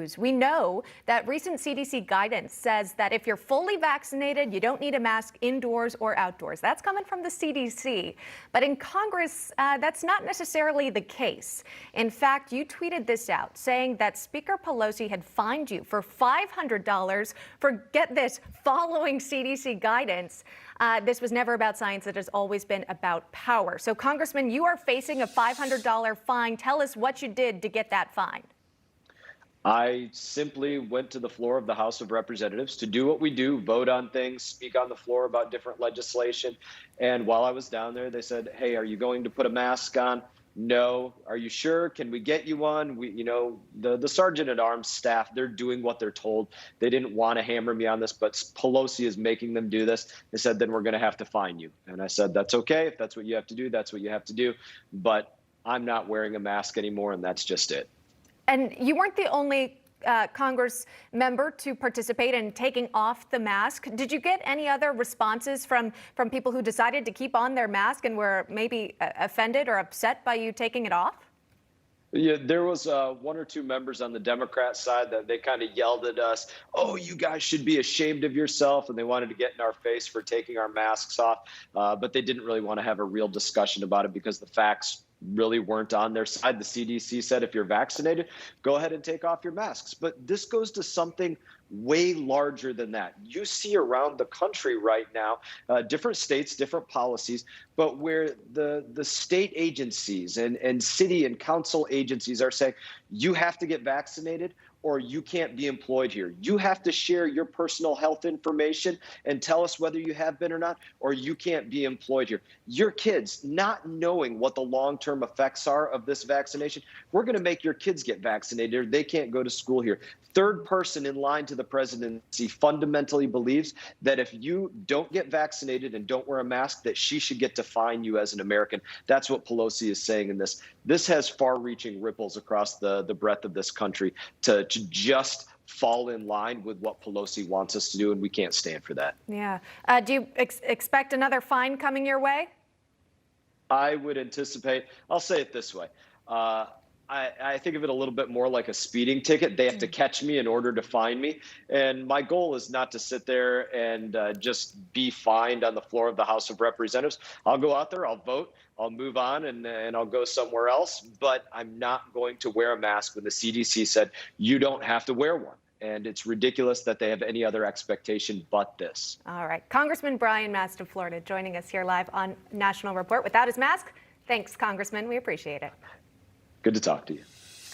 news. We know that recent CDC guidance says that if you're fully vaccinated, you don't need a mask indoors or outdoors. That's coming from the CDC. But in Congress, that's not necessarily the case. In fact, you tweeted this out saying that Speaker Pelosi had fined you for $500 for, get this, following CDC guidance. This was never about science. It has always been about power. So, Congressman, you are facing a $500 fine. Tell us what you did to get that fine. I simply went to the floor of the House of Representatives to do what we do, vote on things, speak on the floor about different legislation. And while I was down there, they said, hey, are you going to put a mask on? No. Are you sure? Can we get you one? The Sergeant at Arms staff, they're doing what they're told. They didn't want to hammer me on this, but Pelosi is making them do this. They said, then we're going to have to fine you. And I said, that's okay. If that's what you have to do, that's what you have to do. But I'm not wearing a mask anymore, and that's just it. And you weren't the only Congress member to participate in taking off the mask. Did you get any other responses from people who decided to keep on their mask and were maybe offended or upset by you taking it off? Yeah, there was one or two members on the Democrat side that they kind of yelled at us, oh, you guys should be ashamed of yourself. And they wanted to get in our face for taking our masks off. But they didn't really want to have a real discussion about it because the facts really weren't on their side. The CDC said if you're vaccinated, go ahead and take off your masks. But this goes to something way larger than that. You see around the country right now, different states, different policies, but where the state agencies and city and council agencies are saying, you have to get vaccinated or you can't be employed here. You have to share your personal health information and tell us whether you have been or not, or you can't be employed here. Your kids, not knowing what the long-term effects are of this vaccination, we're going to make your kids get vaccinated or they can't go to school here. Third person in line to the presidency fundamentally believes that if you don't get vaccinated and don't wear a mask, that she should get to fine you as an American. That's what Pelosi is saying in this. This has far-reaching ripples across the breadth of this country to just fall in line with what Pelosi wants us to do, and we can't stand for that. Yeah. Do you expect another fine coming your way? I would anticipate, I'll say it this way. I think of it a little bit more like a speeding ticket. They have to catch me in order to fine me. And my goal is not to sit there and just be fined on the floor of the House of Representatives. I'll go out there, I'll vote, I'll move on, and I'll go somewhere else. But I'm not going to wear a mask when the CDC said you don't have to wear one. And it's ridiculous that they have any other expectation but this. All right. Congressman Brian Mast of Florida joining us here live on National Report without his mask. Thanks, Congressman. We appreciate it. Good to talk to you.